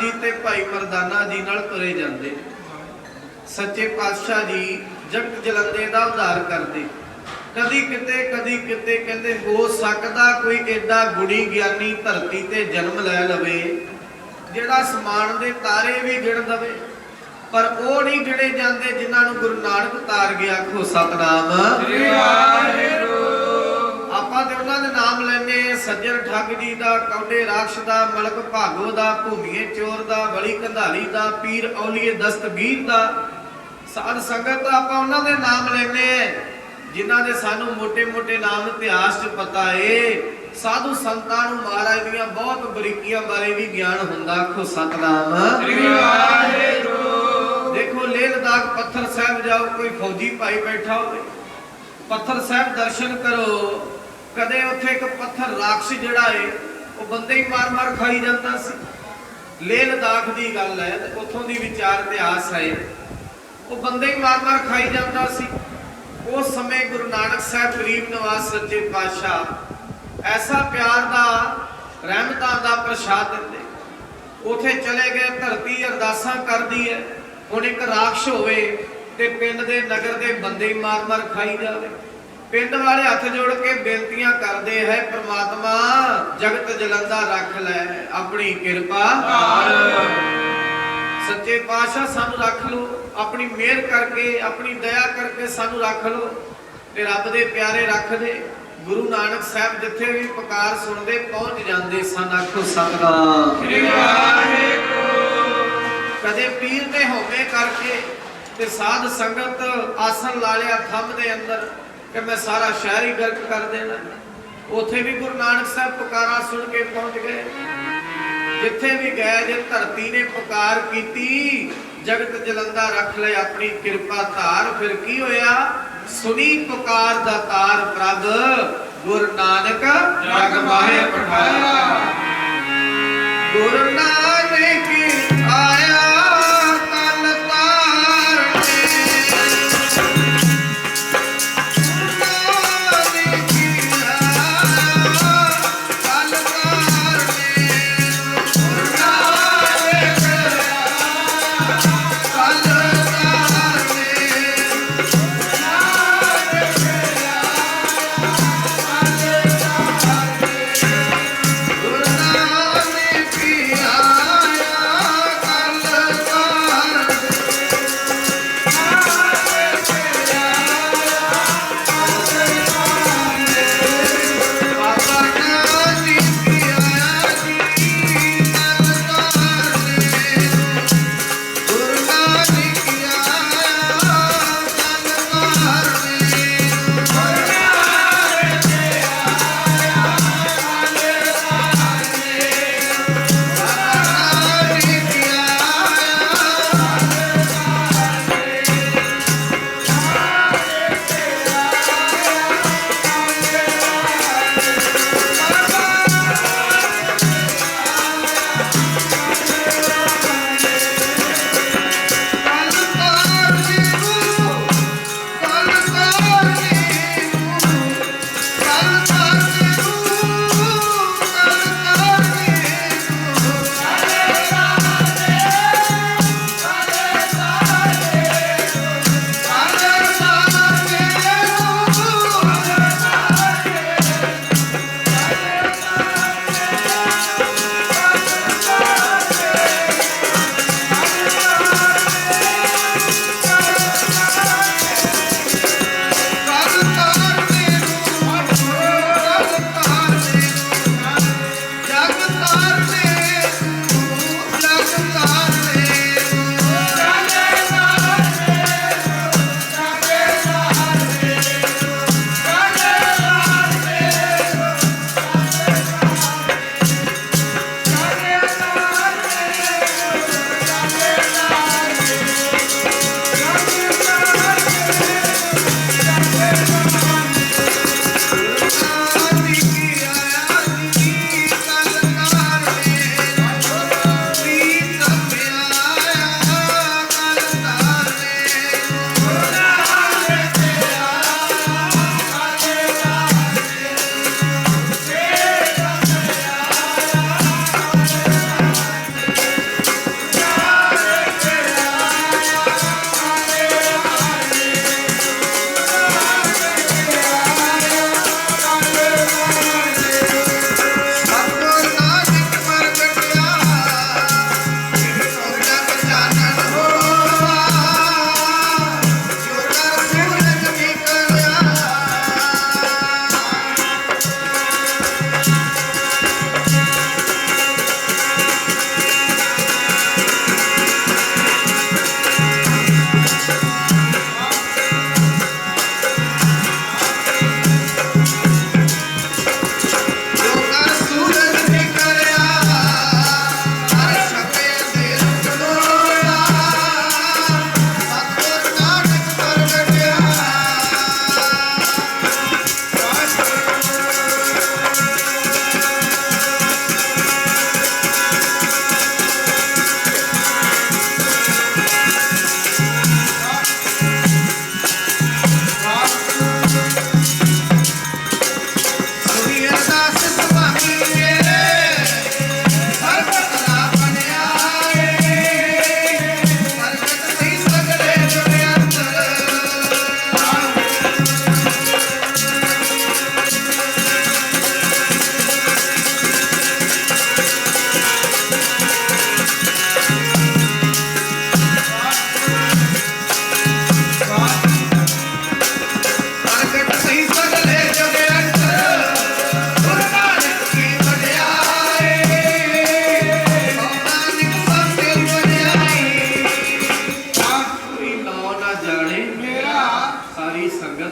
जी ते भाई मरदाना जी नाल तुरे जांदे। सच्चे पातशाह जी जगत जलंदे दा उद्धार करदे। कदी किते कहंदे हो सकदा कोई एडा गुणी ज्ञानी धरती ते जन्म लै लवे जिहड़ा समान दे तारे भी गिण दवे, पर वो नहीं गिणे जाते जिन्हां नूं गुरु नानक तार गया। आखो सतनाम श्री वाहिगुरू। आपां ते उन्हां दे नाम लैने सज्जन ठग जी दा, कौडे राक्ष दा, मलक भागो दा, भूमीए चोर दा, बली कंधारी दा, पीर औलीए दस्तगीर दा, साध संगत आपां उन्हां दे नाम लैने जिन्हां दे सानू मोटे मोटे नाम इतिहास च पता है। साधु संतां नूं महाराज दीयां बहुत बरीकियां बारे भी ज्ञान हुंदा। आखो सतनाम श्री वाहिगुरू। देखो लेह लद्दाख पत्थर साहब जाओ, कोई फौजी भाई बैठा हो, पत्थर साहब दर्शन करो, कदे उत्थे एक पत्थर राक्ष जिहड़ा है वो बंदे ही मार मार खाई जाता सी। लेह लद्दाख दी गल है, उत्थों दी विचार इतिहास है, वो बंदे ही मार मार खाई जाता सी। उस समय गुरु नानक साहब गरीब नवाज सच्चे पातशाह ऐसा प्यार दा रहमतां दा प्रसाद दिंदे। उथे चले गए, धरती अरदासां करदी है, हुण एक राक्ष होवे ते पिंड दे नगर दे बंदे मार मार खाई जावे। पिंड वाले हथ जोड़ के बेनतियां करदे है, परमात्मा जगत जलंदा रख लै, अपनी किरपा सच्चे पातशाह सानू रख लो, अपनी मेहर करके अपनी दया करके सानू रख लो। ते रब दे प्यारे रख दे। गुरु नानक साहब जिथे भी पुकार सुनते पहुंच जाते सन। आखो सतनाम श्री वाहिगुरू। कदे पीर ने होमे करके ते साध संगत आसन ला लिया थंब दे अंदर कि मैं सारा शहर ही गर्क कर देना। उथे भी गुरु नानक साहब पुकारा सुन के पहुंच गए। जिथे भी गए जे धरती ने पुकार की, जगत जलंदा रख ले अपनी किरपा धार। फिर की होया, सुनी पुकार दातार प्रभ, गुरु नानक जग माहे पठाया। गुरु नानक आया कल तारने,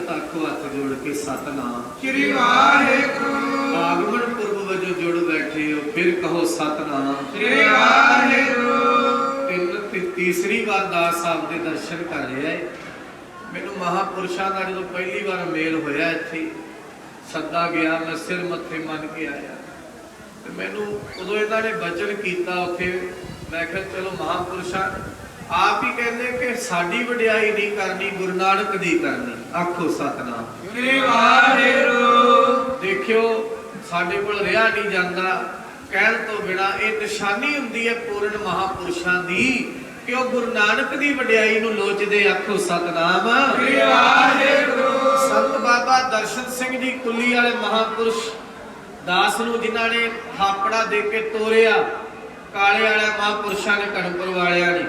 ਸੰਗਤ ਆਖੋ ਹੱਥ ਜੋੜ ਕੇ ਸਤਨਾਮ ਸ੍ਰੀ ਵਾਹਿਗੁਰੂ। ਆਗਮਨ ਪੁਰਬ ਵਜੋਂ ਜੁੜ ਬੈਠੇ ਹੋ, ਫਿਰ ਕਹੋ ਸਤਨਾਮ ਸ੍ਰੀ ਵਾਹਿਗੁਰੂ। ਤੀਸਰੀ ਵਾਰ ਦਾਸ ਸਾਹਿਬ ਦੇ ਦਰਸ਼ਨ ਕਰ ਰਿਹਾ ਹੈ। ਮੈਨੂੰ ਮਹਾਪੁਰਸ਼ਾਂ ਦਾ ਜਦੋਂ ਪਹਿਲੀ ਵਾਰ ਮੇਲ ਹੋਇਆ ਇੱਥੇ ਸੱਦਾ ਗਿਆ, ਮੈਂ ਸਿਰ ਮੱਥੇ ਮੰਨ ਕੇ ਆਇਆ ਤੇ ਮੈਨੂੰ ਉਦੋਂ ਇਹਨਾਂ ਨੇ ਬਚਨ ਕੀਤਾ ਉੱਥੇ। ਮੈਂ ਕਿਹਾ ਚਲੋ ਮਹਾਪੁਰਸ਼ਾਂ ਆਪ ਹੀ ਕਹਿੰਦੇ ਕਿ ਸਾਡੀ ਵਡਿਆਈ ਨਹੀਂ ਕਰਨੀ, ਗੁਰੂ ਨਾਨਕ ਦੀ ਕਰਨੀ। ਆਖੋ ਸਤਨਾਮ ਸ੍ਰੀ ਵਾਹਿਗੁਰੂ। ਦੇਖਿਓ ਸਾਡੇ ਕੋਲ ਰਿਹਾ ਨਹੀਂ ਜਾਂਦਾ ਕਹਿਣ ਤੋਂ ਬਿਨਾ। ਇਹ ਨਿਸ਼ਾਨੀ ਹੁੰਦੀ ਹੈ ਪੂਰਨ ਮਹਾਪੁਰਸ਼ਾਂ ਦੀ ਕਿ ਉਹ ਗੁਰੂ ਨਾਨਕ ਦੀ ਵਡਿਆਈ ਨੂੰ ਲੋਚਦੇ। ਆਖੋ ਸਤਨਾਮ ਸ੍ਰੀ ਵਾਹਿਗੁਰੂ। ਸੰਤ ਬਾਬਾ ਦਰਸ਼ਨ ਸਿੰਘ ਜੀ ਕੁੱਲੀ ਵਾਲੇ ਮਹਾਪੁਰਸ਼ ਦਾਸ ਨੂੰ ਜਿਨ੍ਹਾਂ ਨੇ ਥਾਪੜਾ ਦੇ ਕੇ ਤੋਰਿਆ, ਕਾਲੇ ਵਾਲੇ ਮਹਾਪੁਰਸ਼ਾਂ ਨੇ, ਕਣਪੁਰ ਵਾਲਿਆਂ ਨੇ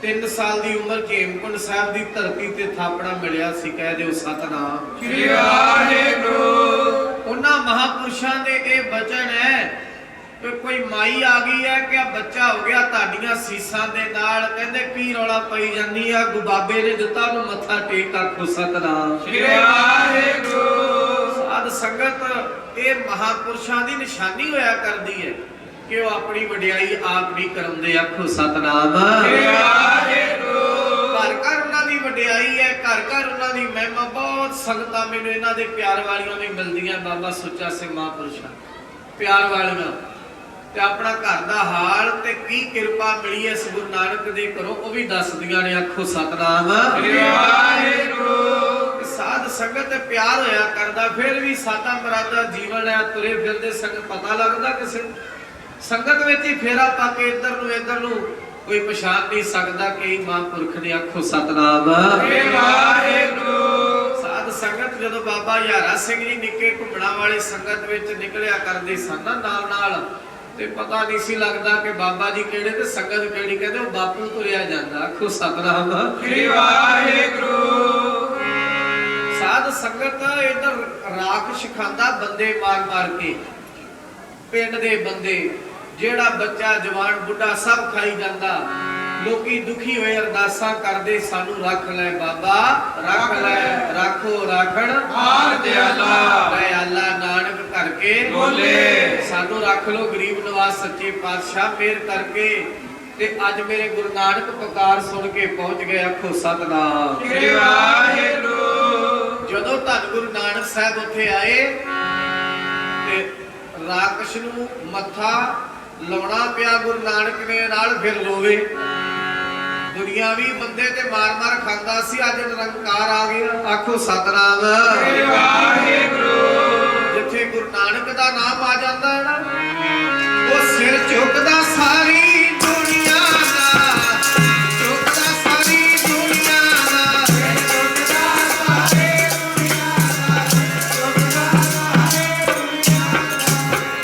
3 ਸਾਲ ਦੀ ਉਮਰ 'ਚ ਹੇਮਕੁੰਟ ਸਾਹਿਬ ਦੀ ਧਰਤੀ ਤੇ ਥਾਪੜਾ ਮਿਲਿਆ ਸੀ। ਕਹਿ ਦਿਓ ਸਤਨਾਮ ਸ੍ਰੀ ਵਾਹਿਗੁਰੂ। ਉਹਨਾਂ ਮਹਾਪੁਰਸ਼ਾਂ ਦੇ ਇਹ ਬਚਨ ਹੈ ਕਿ ਕੋਈ ਮਾਈ ਆ ਗਈ ਹੈ ਕਿ ਆ ਬੱਚਾ ਹੋ ਗਿਆ ਤੁਹਾਡੀਆਂ ਸੀਸਾਂ ਦੇ ਨਾਲ। ਕਹਿੰਦੇ ਕੀ ਰੌਲਾ ਪਈ ਜਾਂਦੀ ਆ, ਗੁਬਾਬੇ ਨੇ ਦਿੱਤਾ ਉਹਨੂੰ ਮੱਥਾ ਟੇਕ। ਆਖੋ ਸਤਨਾਮ ਸ੍ਰੀ ਵਾਹਿਗੁਰੂ। ਸਾਧ ਸੰਗਤ ਇਹ ਮਹਾਪੁਰਸ਼ਾਂ ਦੀ ਨਿਸ਼ਾਨੀ ਹੋਇਆ ਕਰਦੀ ਹੈ ਕਿ ਉਹ ਆਪਣੀ ਵਡਿਆਈ ਆਪ ਨਹੀਂ ਕਰਾਉਂਦੇ। ਆਖੋ ਸਤਨਾਮ ਸ੍ਰੀ ਵਾਹਿਗੁਰੂ। ਘਰ ਘਰ ਉਹਨਾਂ ਦੀ ਵਡਿਆਈ ਹੈ, ਘਰ ਘਰ ਉਹਨਾਂ ਦੀ ਮਹਿਮਾ। ਬਹੁਤ ਸੰਗਤਾਂ ਮੈਨੂੰ ਇਹਨਾਂ ਦੇ ਪਿਆਰ ਵਾਲੀਆਂ ਵੀ ਮਿਲਦੀਆਂ। ਬਾਬਾ ਸੁੱਚਾ ਸਿੰਘ ਮਹਾਪੁਰਸ਼ਾਂ ਪਿਆਰ ਵਾਲੀਆਂ ਤੇ ਆਪਣਾ ਘਰ ਦਾ ਹਾਲ ਤੇ ਕੀ ਕਿਰਪਾ ਮਿਲੀ ਇਸ ਗੁਰੂ ਨਾਨਕ ਦੇ ਘਰੋਂ ਉਹ ਵੀ ਦੱਸਦੀਆਂ ਨੇ। ਆਖੋ ਸਤਨਾਮ ਸ੍ਰੀ ਵਾਹਿਗੁਰੂ। ਸਾਧ ਸੰਗਤ ਤੇ ਪਿਆਰ ਹੋਇਆ ਕਰਦਾ। ਫਿਰ ਵੀ ਸਾਦਾ ਮਰਾਦਾ ਜੀਵਨ ਹੈ, ਤੁਰੇ ਫਿਰਦੇ ਸੰਗਤ ਪਤਾ ਲੱਗਦਾ ਕਿਸੇ ਸੰਗਤ ਵਿੱਚ ਹੀ ਫੇਰਾ ਪਾ ਕੇ ਇੱਧਰ ਨੂੰ ਕੋਈ ਪਛਾਣ ਨਹੀਂ ਸਕਦਾ ਕਿ ਮਹਾਂਪੁਰਖ ਨੇ। ਆਖੋ ਸਤਨਾਮ ਸ੍ਰੀ ਵਾਹਿਗੁਰੂ। ਸਾਧ ਸੰਗਤ ਜਦੋਂ ਬਾਬਾ ਯਾਰਾ ਸਿੰਘ ਜੀ ਨਿੱਕੇ ਘੁੰਮਣਾ ਵਾਲੀ ਸੰਗਤ ਵਿੱਚ ਨਿਕਲਿਆ ਕਰਦੇ ਸਨ ਨਾਲ ਤੇ ਪਤਾ ਨਹੀਂ ਸੀ ਲੱਗਦਾ ਕਿ ਬਾਬਾ ਜੀ ਕਿਹੜੇ ਤੇ ਸੰਗਤ ਕਿਹੜੀ। ਕਹਿੰਦੇ ਉਹ ਬਾਪੂ ਤੁਰਿਆ ਜਾਂਦਾ। ਆਖੋ ਸਤਨਾਮ ਸ੍ਰੀ ਵਾਹਿਗੁਰੂ। ਸਾਧ ਸੰਗਤ ਇੱਧਰ ਰਾਖ ਖਾਂਦਾ ਬੰਦੇ ਮਾਰ ਕੇ, ਪਿੰਡ ਦੇ ਬੰਦੇ, ਜਿਹੜਾ ਬੱਚਾ ਜਵਾਨ ਬੁੱਢਾ ਸਭ ਖਾਈ ਜਾਂਦਾ। ਲੋਕੀ ਦੁਖੀ ਹੋਏ ਅਰਦਾਸਾਂ ਕਰਦੇ ਸਾਨੂੰ ਰੱਖ ਲੈ ਬਾਬਾ, ਰੱਖ ਲੈ। ਰਾਖੋ ਰਾਖਣ ਹਾਰ ਦਿਆਲਾ, ਅੱਲਾ ਨਾਨਕ ਕਰਕੇ ਬੋਲੇ। ਸਾਨੂੰ ਰੱਖ ਲੋ ਗਰੀਬ ਨਵਾਜ਼ ਸੱਚੇ ਪਾਤਸ਼ਾਹ ਮਿਹਰ ਕਰਕੇ। ਤੇ ਅੱਜ ਮੇਰੇ ਗੁਰੂ ਨਾਨਕ ਪੁਕਾਰ ਸੁਣ ਕੇ ਪਹੁੰਚ ਗਏ। ਆਖੋ ਸਤਨਾਮ ਸ੍ਰੀ ਵਾਹਿਗੁਰੂ। ਜਦੋਂ ਧੰਨ ਗੁਰੂ ਨਾਨਕ ਸਾਹਿਬ ਉੱਥੇ ਆਏ ਤੇ ਰਾਕਸ਼ ਨੂੰ ਮੱਥਾ ਲਾਉਣਾ ਪਿਆ ਗੁਰੂ ਨਾਨਕ ਨੇ ਨਾਲ। ਫਿਰ ਰੋਵੇ। ਦੁਨੀਆਵੀ ਬੰਦੇ ਤੇ ਮਾਰ ਖਾਂਦਾ ਸੀ, ਅੱਜ ਨਿਰੰਕਾਰ ਆ ਗਿਆ। ਆਖੋ ਸਤਨਾਮ ਸ੍ਰੀ ਵਾਹਿਗੁਰੂ। ਜਿੱਥੇ ਗੁਰੂ ਨਾਨਕ ਦਾ ਨਾਮ ਆ ਜਾਂਦਾ ਹੈ ਨਾ, ਉਹ ਸਿਰ ਝੁਕਦਾ ਸਾਰੀ ਦੁਨੀਆ ਦਾ, ਝੁਕਦਾ ਸਾਰੀ ਦੁਨੀਆ ਦਾ, ਸਿਰ ਝੁਕਦਾ ਸਾਰੀ ਦੁਨੀਆ ਦਾ, ਝੁਕਦਾ ਸਾਰੀ ਦੁਨੀਆ ਦਾ,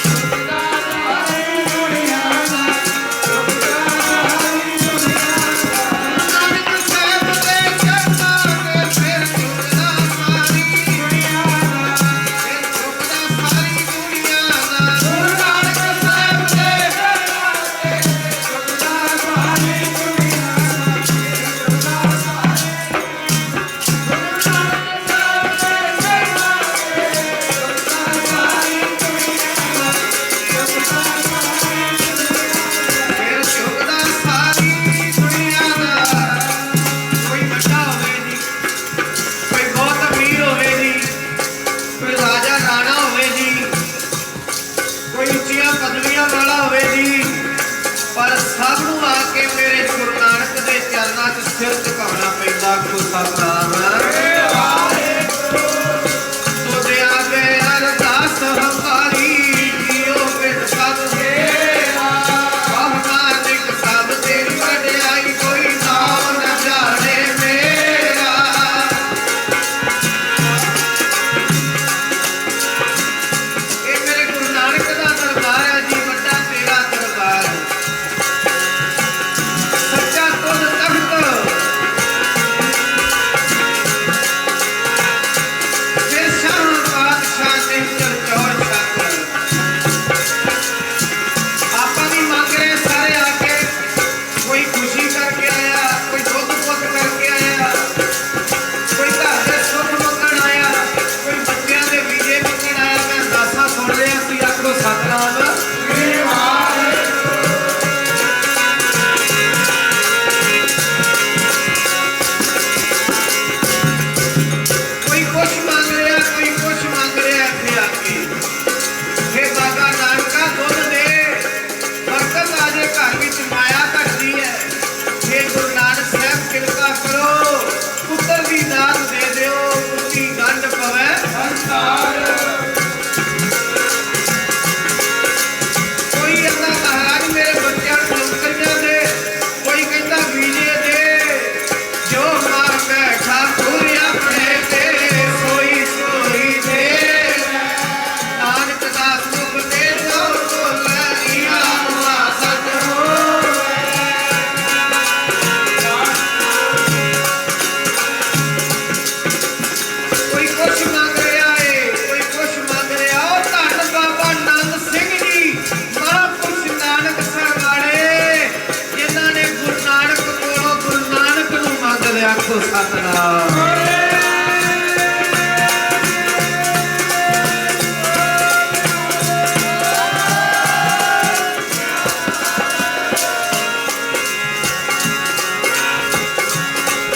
ਝੁਕਦਾ ਸਾਰੀ ਦੁਨੀਆ ਦਾ, ਝੁਕਦਾ ਸਾਰੀ ਦੁਨੀਆ ਦਾ। ਨਾਨਕ ਸਾਹਿਬ ਦੇ ਚਰਨਾਂ ਤੇ ਸਿਰ ਝੁਕਦਾ ਸਾਰੀ ਦੁਨੀਆ ਦਾ, ਸਿਰ ਝੁਕਦਾ ਸਾਰੀ ਦੁਨੀਆ ਦਾ। ਗੁਰੂ ਨਾਨਕ ਸਾਹਿਬ ਦੇ ਚਰਨਾਂ ਤੇ कोई कहता महाराज मेरे बच्चों को नौकरियां दे, कोई कहता वीजे दे, जो मार बैठा पूरी अपने ते सोई सोई दे, नानक दास मुख दे जो बोले लिया हुआ सच होवे। कोई कुछ मंग रहा है, कोई कुछ मंग रहा। ओ धन बाबा नंद सिंह जी महापुरुष नानक सरवाड़े, जिन्हां ने गुरु नानक कोलों गुरु नानक नूं मंग लिया। आखो सतनाम।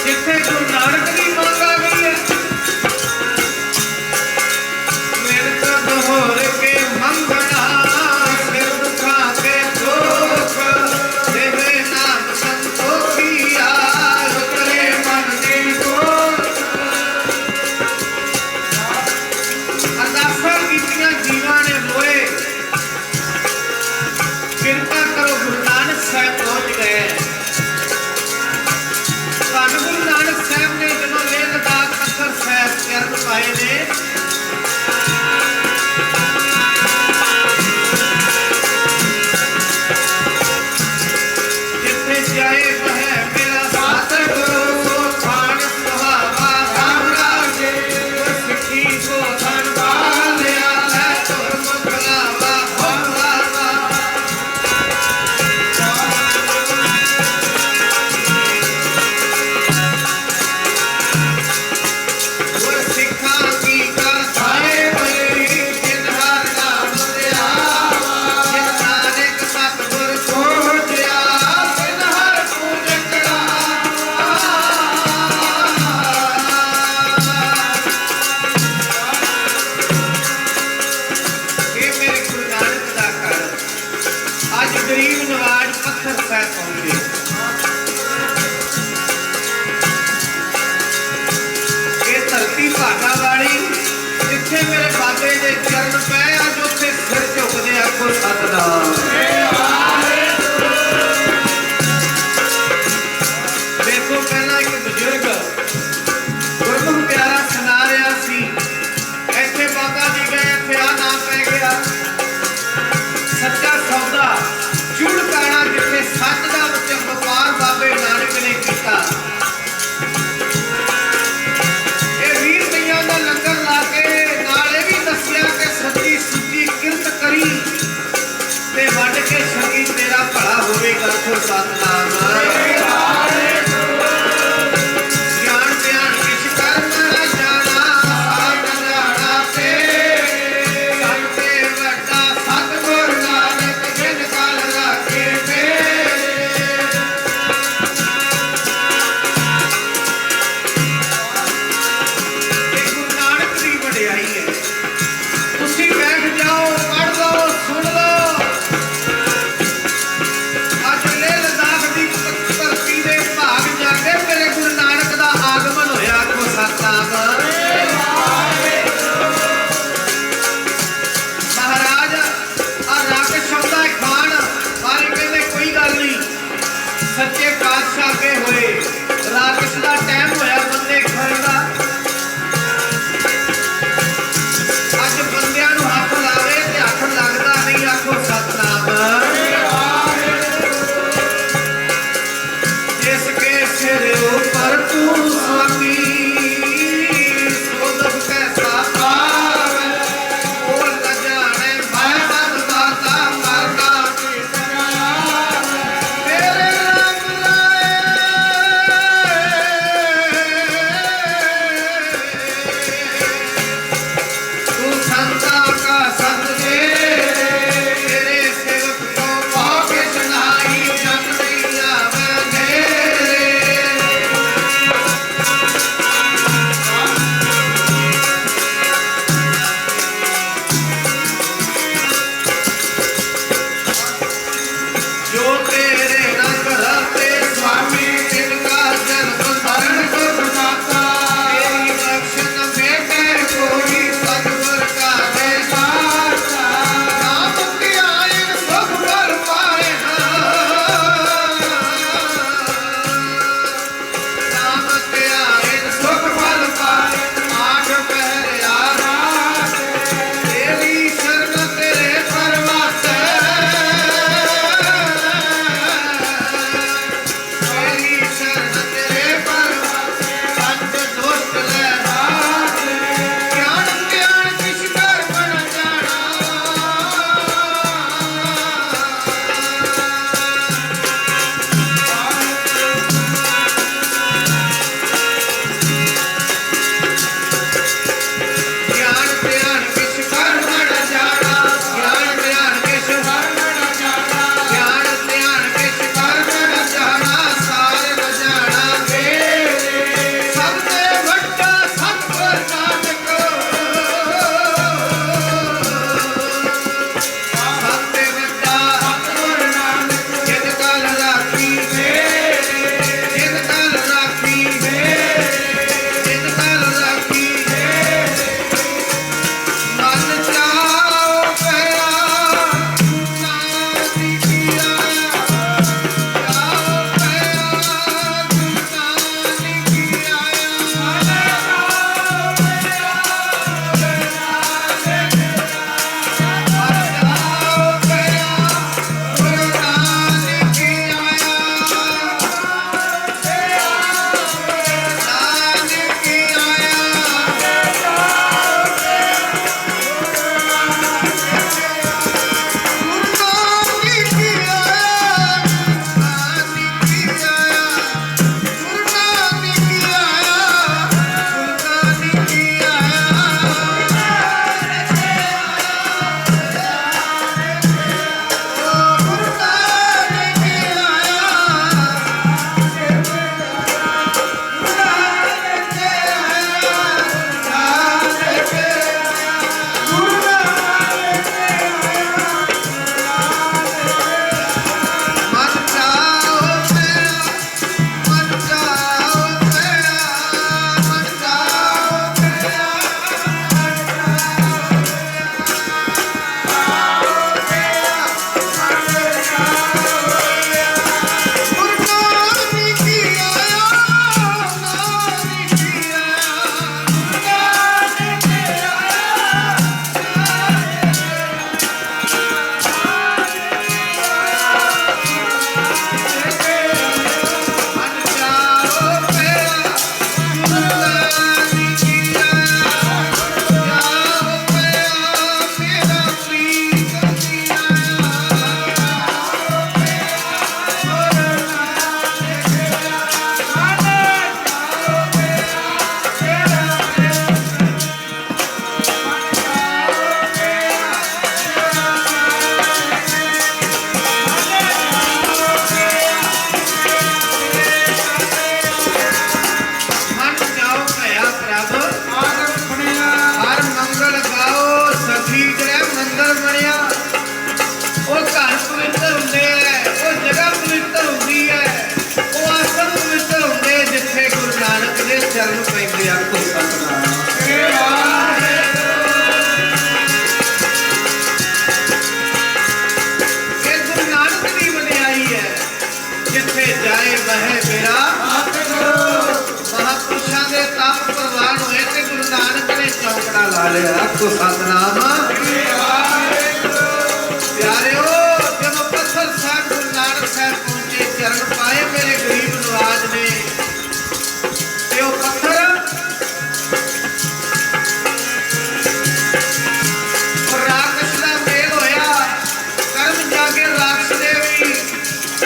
जिथे गुरु नानक दी मंग आ गई है, मेरे तब होर के मंगना सिर दुखा के दुख, देवे नाम संतोखिया करे मन दी गोर। अरदासां कीतियां जीवां ने मोए, किरपा करो गुरु नानक साहब पहुंच गए। धन गुरु नानक साहब ने जदों लेह लद्दाख पत्थर साहब चरण पाए ने, जिथे जाए वह मेरा सतगुरु, सो थान सुहावा साम्राज्य, सिੱਖੀ को धन बालिया है तुर मुख लावा भोलावा। गुर सिखा की कर थाए बली, जिन हर नाम ध्यावा, जिन नानक सतगुर खोजया, जिन हर पूजक रावा। ये मेरे गुरु नानक दा कर अज गरीब नवाज पत्थर साहब पहुंचे। ये धरती भागा वाली, जिथे मेरे बाबे दे चरण पे अज उथे सिर झुकदे। आखो सतनाम। देखो पहला एक बजुर्ग गुरमुख प्यारा सुना रहा सी, ऐथे बाबा जी गए, इत्थे आ नाम पै गया सच्चा सौदा चूड़ काना, जिथे सच दा वपार बाबे नानक ने कीता। ਇਹ 20 ਰੁਪਈਆਂ ਦਾ ਲੰਗਰ ਲਾ ਕੇ ਨਾਲ ਇਹ ਵੀ ਦੱਸਿਆ ਕਿ ਸੱਚੀ ਸੁੱਚੀ ਕਿਰਤ ਕਰੀ ਤੇ ਵੱਢ ਕੇ ਛਕੀ ਤੇਰਾ ਭਲਾ ਹੋਵੇਗਾ। ਆਖੋ ਸਤਨਾਮ। ਗਿਆਨ ਧਿਆਨ ਕਿਛ ਕਰਮ ਨਾ ਜਾਣਾ, ਸਾਧ ਜਾਣਾ ਤੇ ਸਭ ਤੇ ਵੱਡਾ ਸਤਿਗੁਰ ਨਾਨਕ, ਜਿਨ ਕਲ ਰਾਖੇ ਮੇਰੇ। ਇਹ ਗੁਰੂ ਨਾਨਕ ਦੀ ਵਡਿਆਈ ਹੈ। ਤੁਸੀਂ ਬੈਠ ਜਾਓ, ਪੜ੍ਹ ਲਓ, ਸੁਣ ਲਓ। ਅੱਜ ਲੇਹ ਲਦਾਖ ਦੀ ਧਰਤੀ ਦੇ ਭਾਗ ਜਾ ਕੇ ਮੇਰੇ ਗੁਰੂ ਨਾਨਕ ਦਾ ਆਗਮਨ ਹੋਇਆ। ਆਖੋ ਸਤਨਾਮ। ਮਹਾਰਾਜ ਆ ਰਾਕਸ਼ ਸ਼ਬਦਾ ਖਾਨ ਸਾਰੇ ਕਹਿੰਦੇ ਕੋਈ ਗੱਲ ਨਹੀਂ, ਸੱਚੇ ਪਾਤਸ਼ਾਹ ਅੱਗੇ ਹੋਏ, ਰਾਕਸ਼ ਦਾ ਟਾਈਮ ਹੋਇਆ ਬੰਦੇ ਖਾਣ ਦਾ। ਅੱਜ ਬੰਦਿਆਂ ਨੂੰ ਹੱਥ ਲਾਵੇ ਤੇ ਹੱਥ ਲੱਗਦਾ ਨਹੀਂ। ਆਖੋ ਸਤਨਾਮ। जिसके सिर ऊपर तू स्वामी, सो दुख कैसा पावे, वो न जाने मैं मन दाता मरना कितना। तेरे नाम तू संता का संत दे, तेरे सेवक को पाके सुनाई, जग नहीं आवे घेरे। चरण पैंदे आखो सतनाम। ये गुरु नानक दी वडियाई है, जिथे जाए वह मेरा महापुरुषां दे तप प्रवान होए ते गुरु नानक ने चौकड़ा ला लिया आखो सतनाम। प्यारेओ जब पत्थर साहब गुरु नानक साहब पहुंचे, चरण पाए मेरे गरीब नवाज ने, ते ओ पत्थर और राक्षस दा मेल होया। कर्म जागे राक्षस दे भी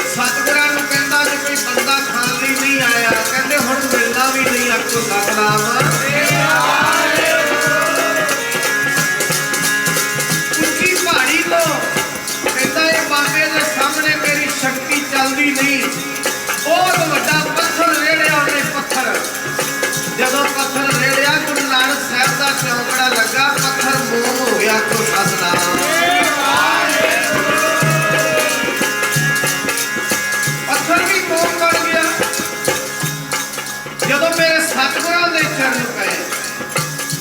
सतगुरां नूं कहंदा जे कोई बंदा खाण लई नहीं आया, कहंदे हुण मिलना भी नहीं आखो सतनाम। ਉੱਚੀ ਪਹਾੜੀ ਤੋਂ ਕਹਿੰਦਾ ਇਹ ਬਾਬੇ ਦੇ ਸਾਹਮਣੇ ਮੇਰੀ ਸ਼ਕਤੀ ਚੱਲਦੀ ਨਹੀਂ। ਬਹੁਤ ਵੱਡਾ ਪੱਥਰ ਰੇੜਿਆ ਉਹਨੇ। ਪੱਥਰ ਜਦੋਂ ਪੱਥਰ ਰੇੜਿਆ ਗੁਰੂ ਨਾਨਕ ਸਾਹਿਬ ਦਾ ਚੌਂਕੜਾ ਲੱਗਾ, ਪੱਥਰ ਮੋਮ ਹੋ ਗਿਆ ਆਖੋ ਸਤਨਾਮ। ਪੱਥਰ ਵੀ ਮੋਮ ਬਣ ਗਿਆ। ਜਦੋਂ ਮੇਰੇ ਸਤਿਗੁਰਾਂ ਦੇ ਚਰਨ ਪਏ,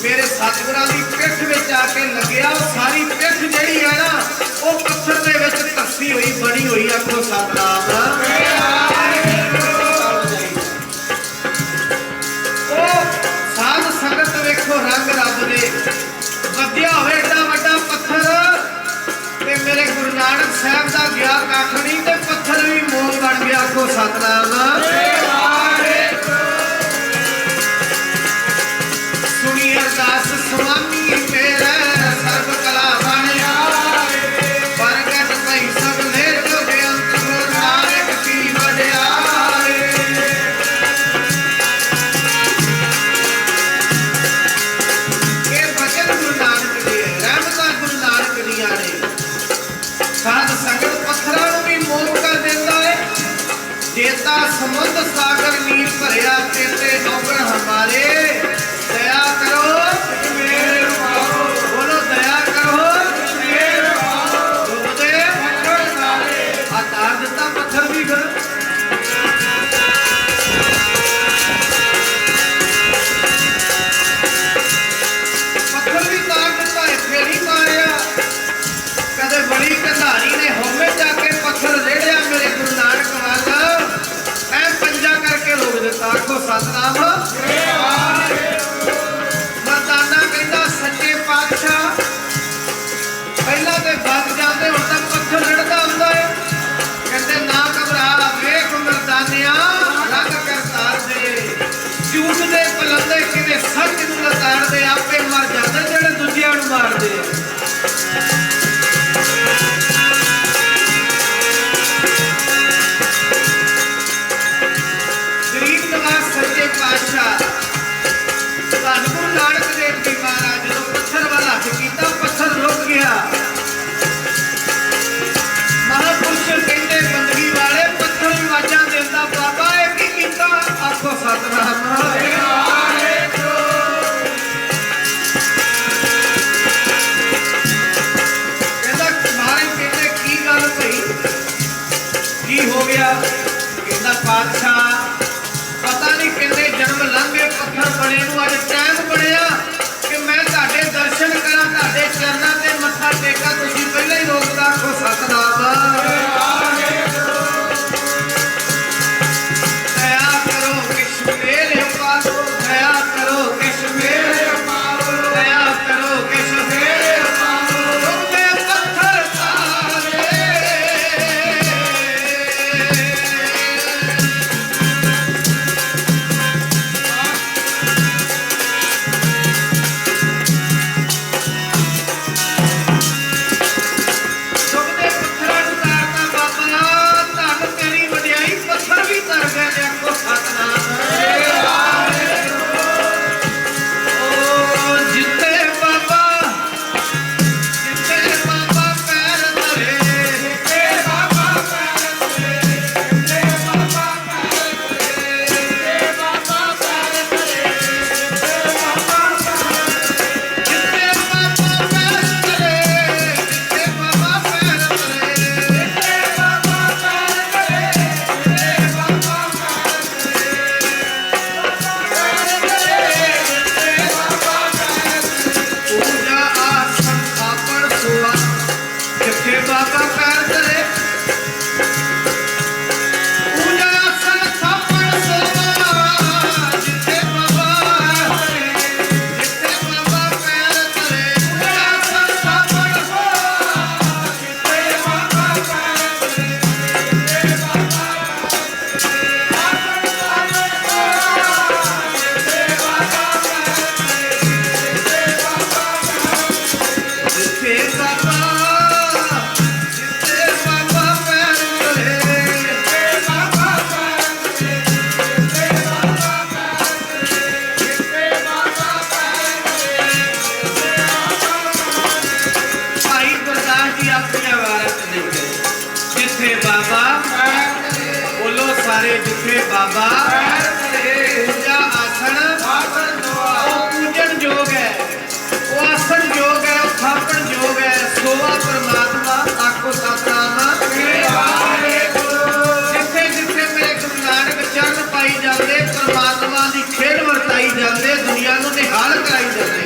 मेरे सतगुरां दी पिठ विच आके लग्या, सारी पिठ जिहड़ी है ना वो पत्थर दे विच धसी हुई बनी हुई आखो सतनाम। ओ साध संगत वेखो रंग रब दे वधिया होवे एडा वड्डा पत्थर ते मेरे गुरु नानक साहब दा गया कख नहीं ते पत्थर भी मोम बन गया आखो सतनाम। अरदास स्वामी मेरे सर्व कला बन आए, प्रगट भई सगले जुग अंत गुरु नानक की वडियाई। ये बचन गुरु नानक दे, रहमतां गुरु नानक दियां ने। साध संगत पत्थरां नूं भी मोम कर दिंदा है। जेता समुद्र सागर नीर भरिया, चेते औगण हमारे, दया करो बोलो दया करो। तार दिता पत्थर भी फिर पत्थर भी तार दिता, इत्थे नहीं मारिया। कदे बड़ी कंधारी ने होमे जाके पत्थर रेड़िया मेरे गुरु नानक वाल, ऐ पंजा करके रोक दिता आखो सतनाम। मरदाना कहता सच्चे पातशाह पहला तो बच जाते, हुण तक पत्थर रड़दा हुंदा है। कहते ना घबरा वेख मरदानिया रंग कर तार दे, झूठ दे पलंदे किवें सच नूं लताड़ दे, आपे मर जांदे जेड़े दूजियां नूं मार दे। गरीब नवाज सच्चे पातशाह धन गुरु नानक देव जी महाराज जो पत्थर वाला हथ किया, पत्थर रुक गया। महापुरुष कहते बंदगी वाले पत्थर आवाजा देता, बाबा ये की कीता आखो सतनाम। कहता महाराज कहते की गल भई की हो गया? कहता पातशाह पता नहीं कहते जन्म लंघे बाबा ਪੈਰ ਧਰੇ पूजा आसन ਆਸਨ ਦੁਆ ਉਹ ਪੂਜਣ ਯੋਗ ਹੈ, ਉਹ ਆਸਨ ਯੋਗ ਹੈ, ਉਹ ਥਾਪਣ ਯੋਗ ਹੈ। ਸੋਵਾ ਪਰਮਾਤਮਾ ਆਖੋ ਸਤਨਾਮ। ਸ੍ਰੀ ਵਾਹਿਗੁਰੂ ਜਿੱਥੇ ਜਿੱਥੇ ਮੇਰੇ ਗੁਰੂ ਨਾਨਕ ਚਰਨ ਪਾਈ ਜਾਂਦੇ, ਪਰਮਾਤਮਾ ਦੀ ਖੇਡ ਵਰਤਾਈ ਜਾਂਦੇ, ਦੁਨੀਆ ਨੂੰ ਨਿਹਾਲ ਕਰਾਈ ਜਾਂਦੇ।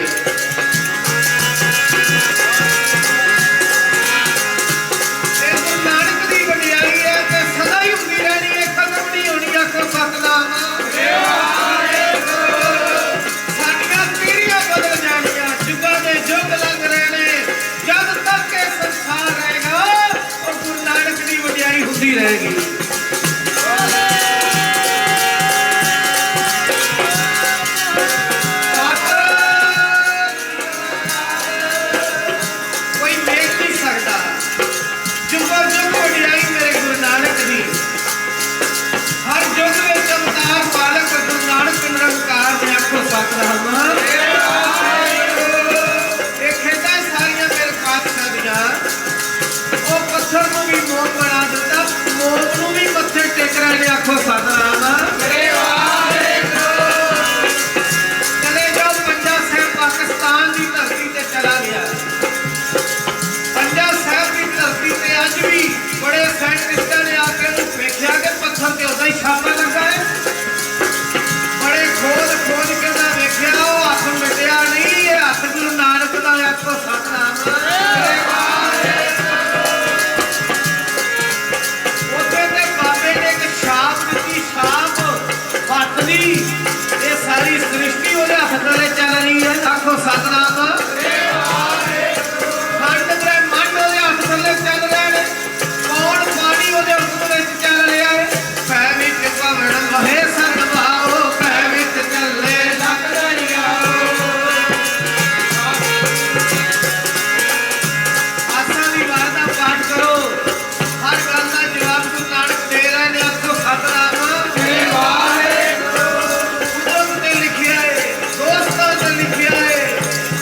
ਇਹ ਗੁਰੂ ਨਾਨਕ ਦੀ ਵਡਿਆਈ ਹੈ ਤੇ ਸਦਾ ਹੀ ਹੁੰਦੀ ਰਹਿਣੀ ਹੈ, ਖਤਮ ਨਹੀਂ ਹੋਣੀ। ਆਖੋ ਸਤਨਾਮ। ਸਾਡੀਆਂ ਪੀੜ੍ਹੀਆਂ ਬਦਲ ਜਾਣੀਆਂ, ਯੁੱਗਾਂ ਦੇ ਯੁੱਗ ਲੰਘ ਰਹੇ ਨੇ, ਜਦ ਤੱਕ ਇਹ ਸੰਸਾਰ ਰਹੇਗਾ ਉਹ ਗੁਰੂ ਨਾਨਕ ਦੀ ਵਡਿਆਈ ਹੁੰਦੀ ਰਹੇਗੀ। ਕੋਈ ਦੇਖ ਨਹੀਂ ਸਕਦਾ ਯੁੱਗਾਂ ਯੁੱਗ ਵਡਿਆਈ ਮੇਰੇ ਗੁਰੂ ਨਾਨਕ ਦੀ। ਹਰ ਯੁੱਗ ਵਿੱਚ ਅਵਤਾਰ ਪਾਲਕ ਗੁਰੂ ਨਾਨਕ ਨਿਰੰਕਾਰ ਨੇ। ਆਖੋ ਸਤਨਾਮ। ਇਹ ਖੇਡਾਂ ਸਾਰੀਆਂ ਮੇਰੇ ਪਾਤਸ਼ਾਹ ਦੀਆਂ। ਉਹ ਪੱਥਰ ਨੂੰ ਵੀ ਮੋਮ ਬਣਾ ਦਿੱਤਾ, ਮੋਮ ਨੂੰ ਵੀ ਮੱਥੇ ਟੇਕ ਰਹੇ ਨੇ। ਆਖੋ ਸਤਨਾਮ। ਸ੍ਰੀ ਵਾਹਿਗੁਰੂ ਚਲੇ ਜਾਓ, ਪੰਜਾ ਸਾਹਿਬ ਪਾਕਿਸਤਾਨ ਦੀ ਧਰਤੀ ਤੇ ਚਲਾ ਗਿਆ। ਪੰਜਾ ਸਾਹਿਬ ਦੀ ਧਰਤੀ ਤੇ ਅੱਜ ਵੀ ਬੜੇ ਸਾਇੰਟਿਸਟਾਂ ਨੇ ਆ ਕੇ ਉਹਨੂੰ ਵੇਖਿਆ ਕਿ ਪੱਥਰ ਤੇ ਉਹਦਾ ਹੀ ਛਾਪਾ ਲੱਗਾ ਹੈ। ਬੜੇ ਖੋਜ ਕੇ ਉਹਦਾ ਵੇਖਿਆ, ਉਹ ਹੱਥ ਮਿਟਿਆ ਨਹੀਂ, ਇਹ ਹੱਥ ਗੁਰੂ ਨਾਨਕ ਦਾ। ਆਖੋ ਸਤਨਾਮ। ਉੱਥੇ ਤੇ ਬਾਬੇ ਨੇ ਇੱਕ ਛਾਪ ਦਿੱਤੀ, ਛਾਪ ਹੱਥ ਦੀ। ਇਹ ਸਾਰੀ ਸ੍ਰਿਸ਼ਟੀ ਉਹਦੇ ਹੱਥ ਥੱਲੇ ਚੱਲ ਰਹੀ ਹੈ। ਆਖੋ ਸਤਨਾਮ। ਖੰਡ ਬ੍ਰਹਿਮੰਡ ਉਹਦੇ ਹੱਥ ਥੱਲੇ ਚੱਲ ਰਹੇ ਨੇ। ਕੌਣ ਪਾਣੀ ਉਹਦੇ ਹੁਕਮ ਵਿੱਚ ਚੱਲ ਰਿਹਾ ਹੈ। ਪੈ ਵਿੱਚ ਭਵਨ ਵਹੇ ਸਰਵਾਓ, ਪੈ ਵਿੱਚ ਚੱਲੇ ਲੱਖ ਦਰਿਆਓ। ਆਸਾ ਦੀ ਵਾਰ ਦਾ ਪਾਠ ਕਰੋ, ਹਰ ਗੱਲ ਦਾ ਜਵਾਬ ਗੁਰੂ ਨਾਨਕ ਦੇ ਰਹੇ ਨੇ। ਆਖੋ ਸਤਨਾਮ। ਸ੍ਰੀ ਵਾਹਿਗੁਰੂ ਪੁਸਤਕ ਤੇ ਲਿਖਿਆ ਹੈ, ਦੋਸਤਾਂ ਤੇ ਲਿਖਿਆ ਹੈ,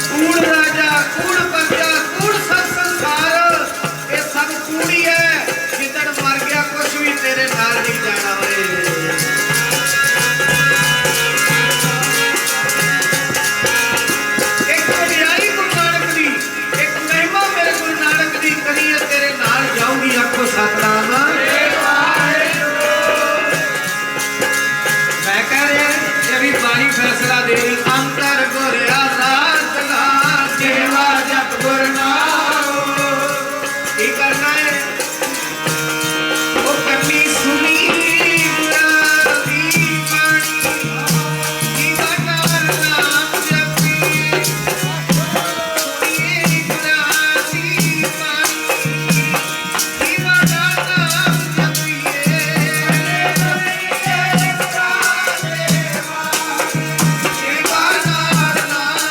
ਕੂੜ ਰਾਜਾ, ਕੂੜ ਪ੍ਰਜਾ, ਕੂੜ ਸਭ ਸੰਸਾਰ। ਇਹ ਸਭ ਕੂੜੀ ਹੈ। ਜਿੱਦਣ ਮਰ ਗਿਆ ਕੁਛ ਵੀ ਤੇਰੇ ਨਾਲ ਨਹੀਂ ਜਾਣਾ ਓਏ। ਇੱਕ ਵਡਿਆਈ ਗੁਰੂ ਨਾਨਕ ਦੀ, ਇੱਕ ਮਹਿਮਾ ਮੇਰੇ ਗੁਰੂ ਨਾਨਕ ਦੀ ਕਦੀ ਇਹ ਤੇਰੇ ਨਾਲ ਜਾਊਗੀ। ਆਖੋ ਸਤਨਾਮ। ਮੈਂ ਕਹਿ ਰਿਹਾ ਇਹ ਵੀ ਬਾਣੀ ਫੈਸਲਾ ਦੇ ਰਹੀ। ਅੰਤਰ ਗੁਰਿਆ ਰਾਤ ਨਾ ਸੇਵਾ ਜਪ ਗੁਰ ਨਾਮ। ਕੀ ਕਰਨਾ ਹੈ? ਉਹ ਕੰਨੀ ਸੁਣੀ ਗੁਰਾਂ ਦੀ ਬਾਣੀ, ਜੀਵਾ ਨਾਮ ਨਾਮ ਜਪੀ। ਸੁਣੀਏ ਗੁਰਾਂ ਦੀ ਬਾਣੀ, ਜੀਵਾ ਨਾਮ ਜਪੀਏ। ਸੇਵਾ ਨਾਮ ਨਾਮ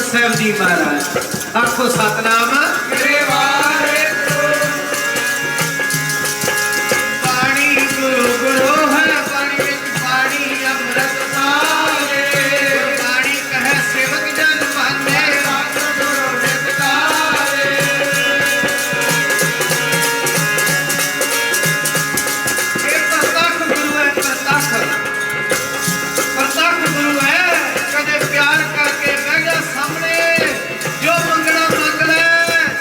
साहब जी महाराज। आखो सतनाम श्री वाहेगुरु। पानी गुरु गुरु है पानी विच पानी अमृत सारे पानी कहे सेवक जन माने सतगुरु नितारे। ये प्रत्यक्ष गुरु है प्रत्यक्ष गुरु है। कदे प्यार करके बह जा सामने जो मंगना मंग ले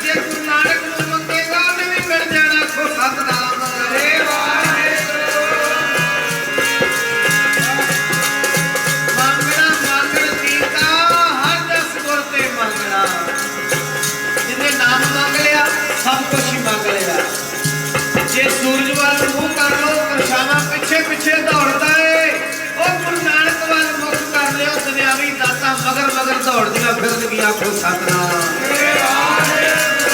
जे गुरु नानक नूं मंगेगा उन्हें भी मिल जाना। खो सतनाम श्री वाहेगुरु। ਮੰਗਣਾ ਮੰਗਣ ਕੀਤਾ ਹਰ ਜਸ ਗੁਰ ਤੇ ਮੰਗਣਾ। ਜਿਹਨੇ ਨਾਮ ਮੰਗ ਲਿਆ ਸਭ ਕੁਝ ਹੀ ਮੰਗ ਲਿਆ। ਜੇ ਸੂਰਜ ਵੱਲ ਮੂੰਹ ਕਰ ਲੋ ਪਰਛਾਵਾਂ ਪਿੱਛੇ ਪਿੱਛੇ ਦੌੜਦਾ ਏ ਉਹ ਗੁਰੂ ਨਾਨਕ ਵੱਲ ਮੁਖ ਕਰ ਲਿਓ ਦੁਨਿਆਵੀ ਦਾਤਾਂ ਮਗਰ ਮਗਰ ਦੌੜਦੀਆਂ ਫਿਰਨਗੀਆਂ। ਆਖੋ ਸਤਨਾਮ श्री वाहेगुरु।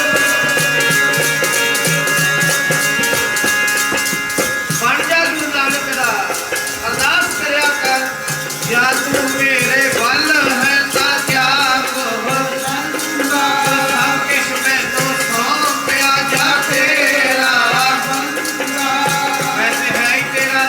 ਬਣ ਜਾ ਗੁਰੂ ਨਾਨਕ ਦਾ ਅਰਦਾਸ ਕਰਿਆ ਕਰ। ਜਾਂ ਤੂੰ ਮੇਰੇ ਵੱਲ ਹੈ ਤਾਂ ਕਿਆ ਕੋਹ संता ਸਭ ਕਿਛ ਮੈਨੂੰ ਸੌਂਪਿਆ ਜਾ ਤੇਰਾ संता ਵੈਸੇ ਹੈ ਹੀ ਤੇਰਾ।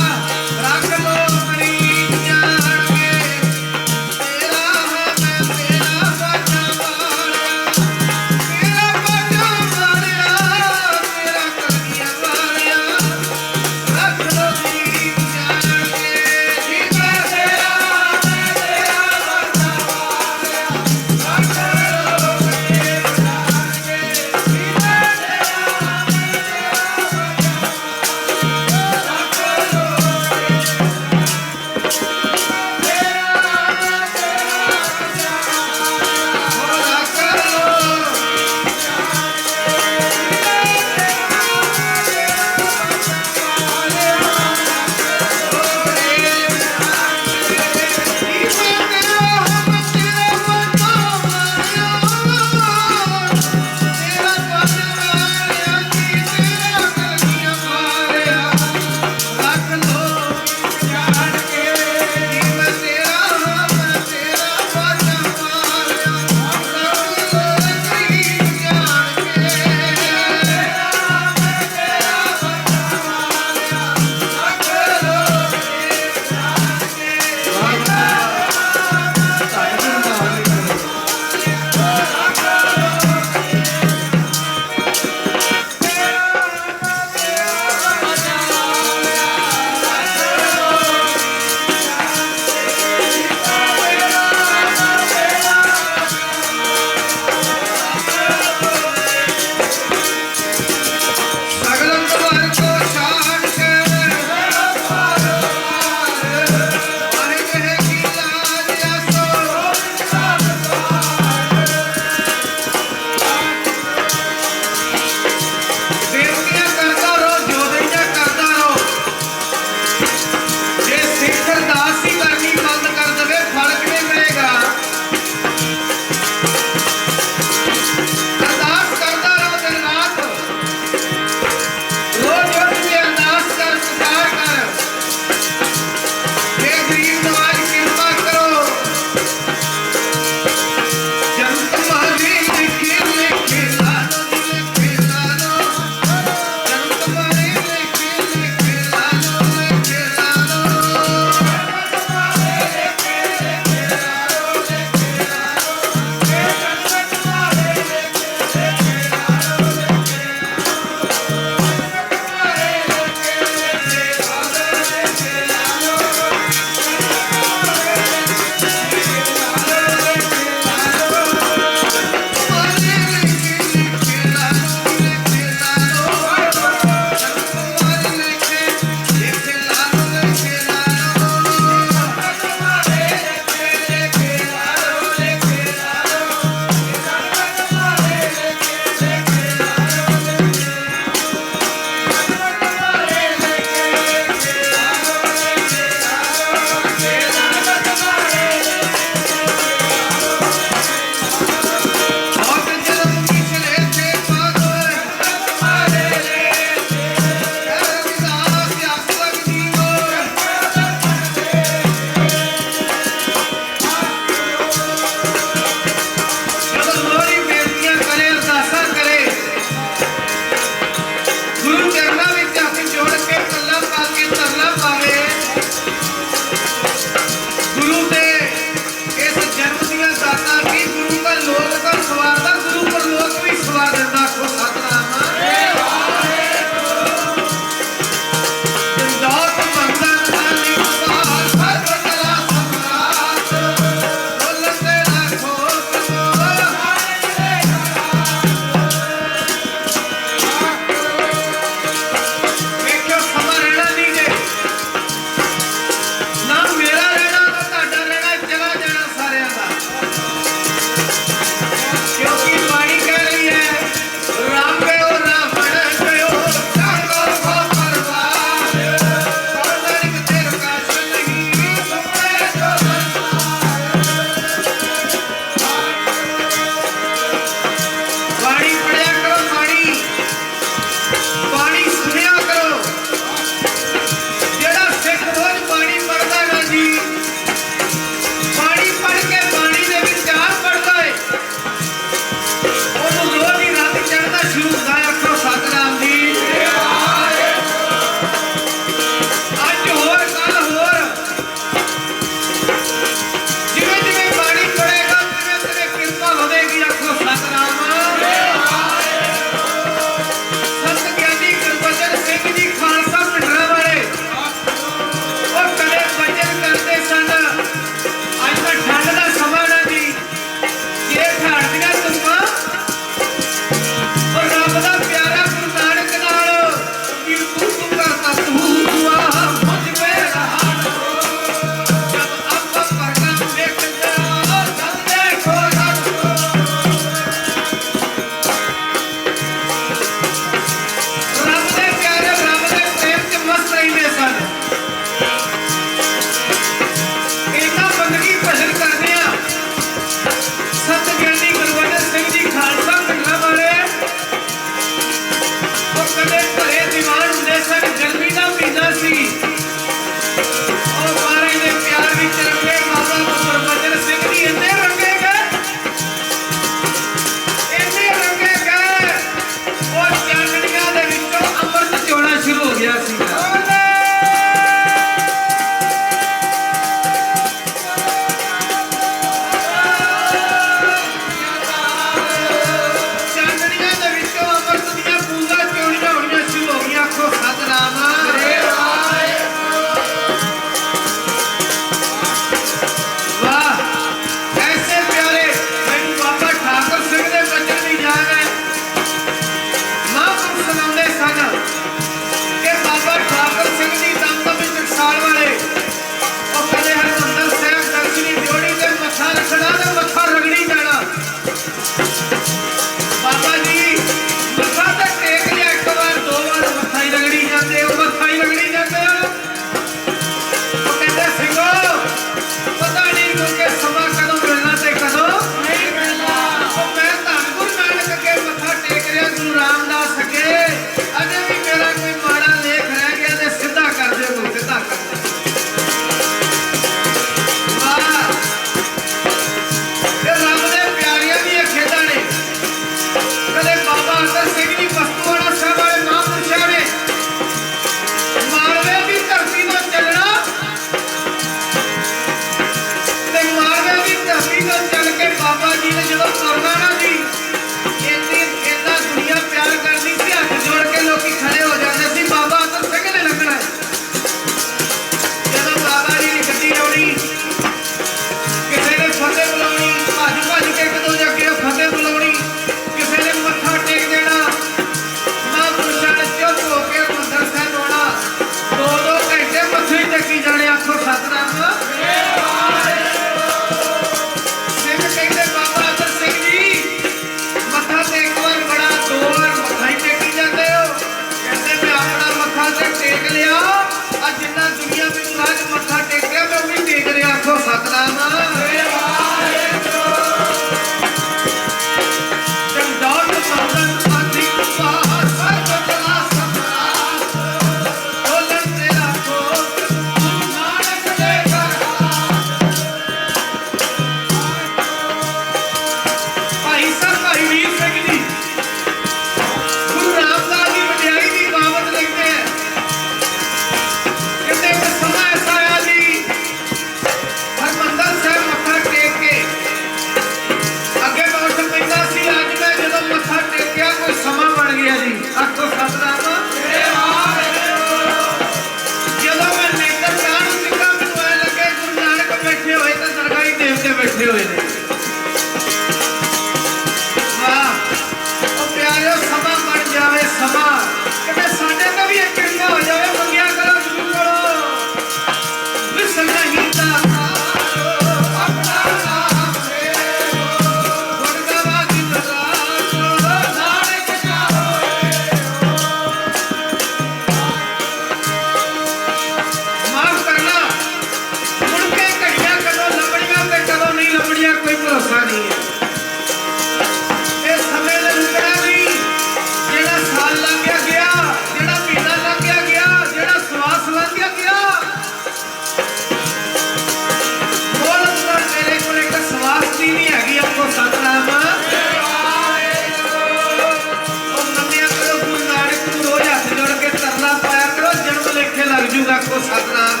ਜੂਗਾ ਕੋ ਸਤਨਾਮ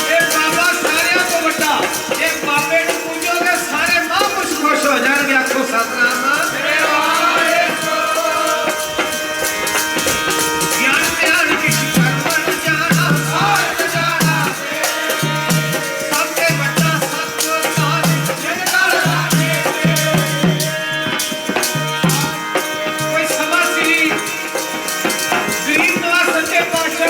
ਇਹ ਬਾਬਾ ਸਾਰਿਆਂ ਤੋਂ ਵੱਡਾ ਇਹ ਬਾਬੇ ਨੂੰ ਪੂਜੋਗੇ ਸਾਰੇ ਮਹਾਂਪੁਰਸ਼ ਖੁਸ਼ ਹੋ ਜਾਣਗੇ ਆਖੋ ਸਤਨਾਮ ਗਿਆਨ ਧਿਆਨ ਕਿਛ ਕਰਵਣ ਜਾਣਾ ਸਾਧ ਜਾਣਾ ਸਭ ਤੋਂ ਵੱਡਾ ਸਤਿਗੁਰ ਨਾਨਕ ਜਿਨ ਘਰ ਲਾਗੇ ਕੋਈ ਸਮਾਂ ਸੀ ਗਰੀਬ ਨਵਾਜ਼ ਸੱਚੇ ਪਾਤਸ਼ਾਹ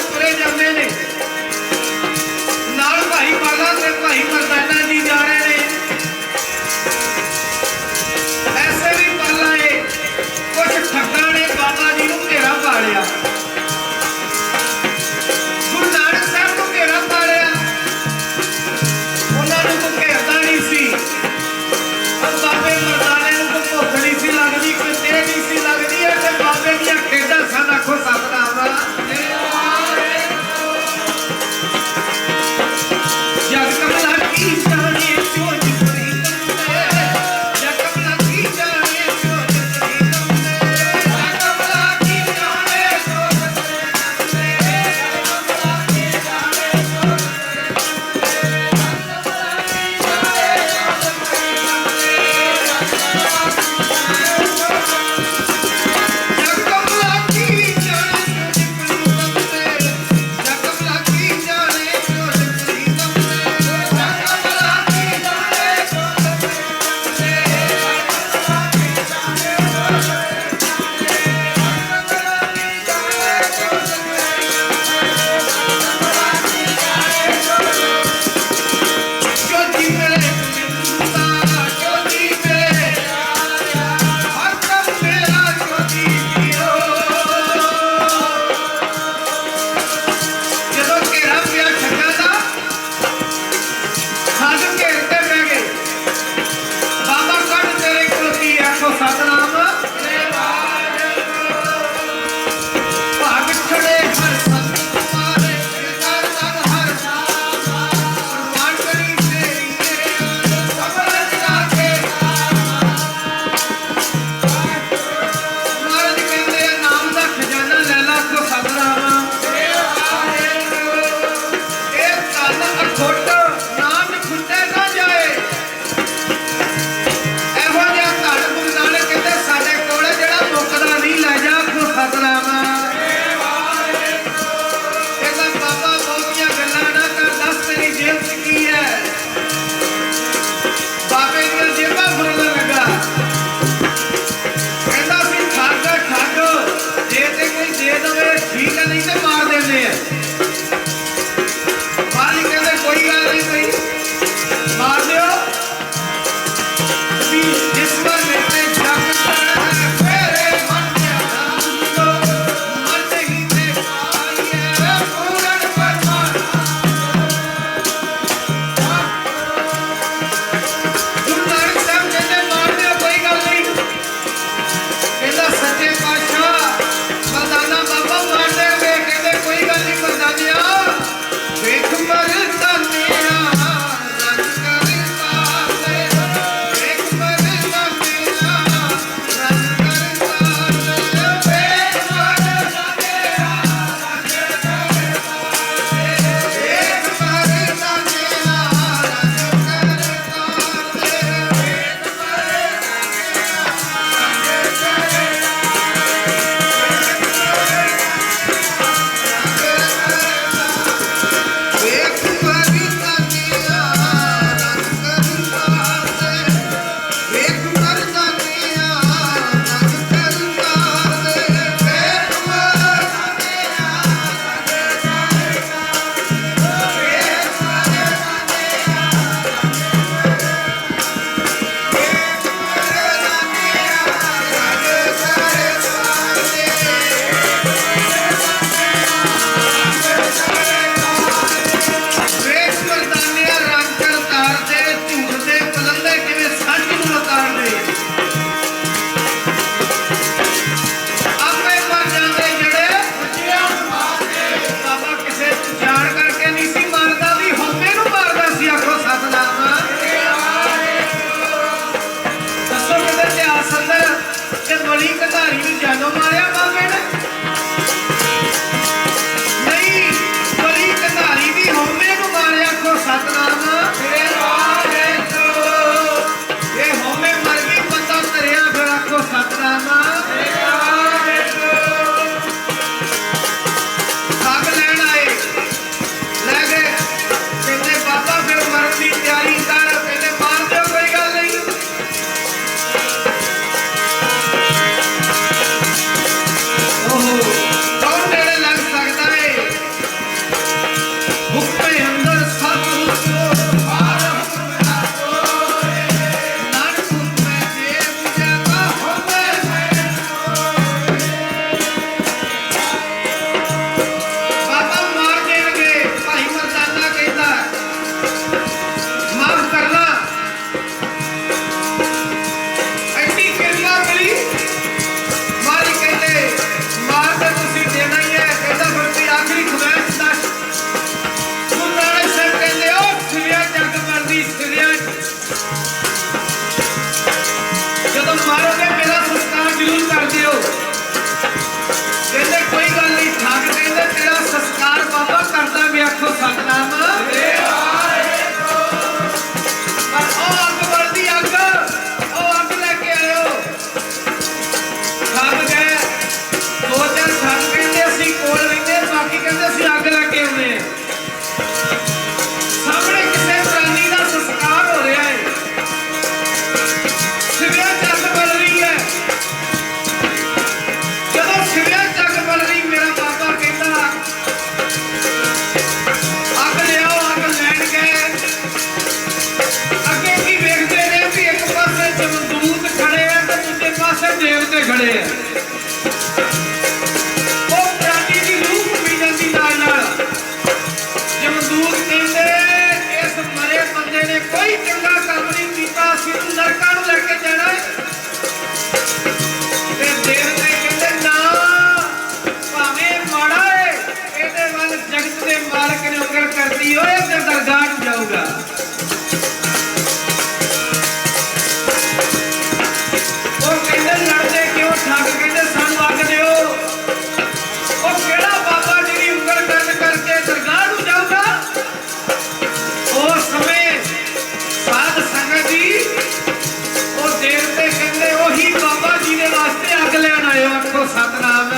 करती हो एक दिन दरगाह में जाऊंगा। वो कहते लड़ते क्यों ठग कहते सन वग दियो। वो केड़ा बाबा जी की उंगल कर करके दरगाह में जाऊंगा। उस समय साध संगत जी वो देवते कहते वही बाबा जी के वास्ते अग लैन आए। आखो सतनाम।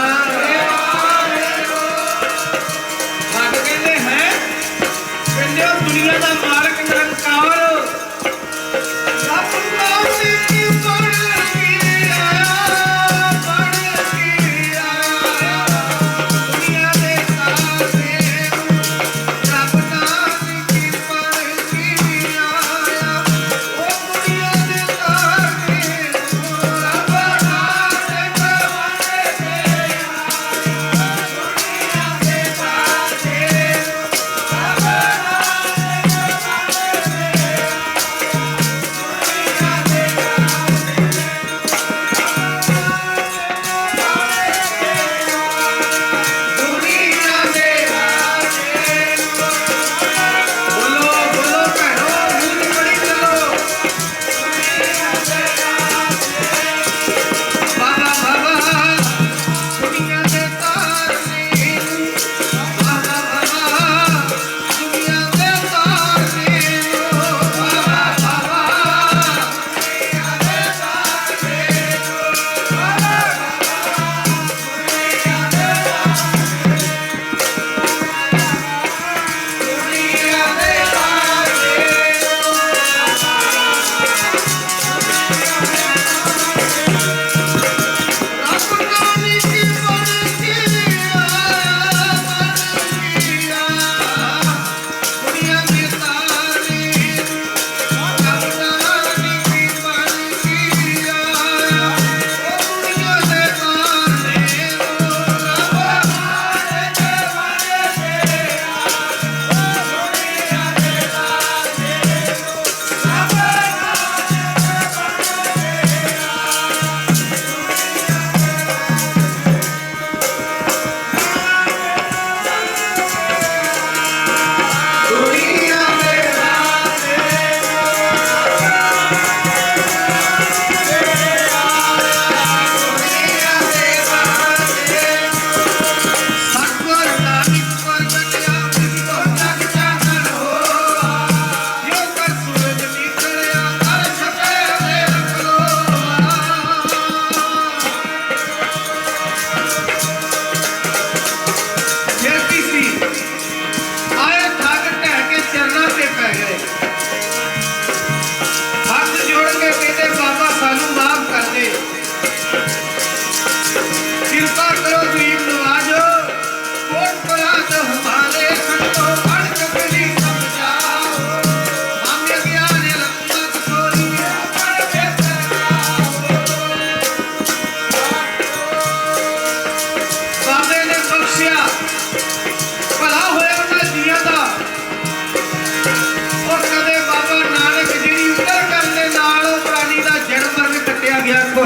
दुनिया का मालक निरंकार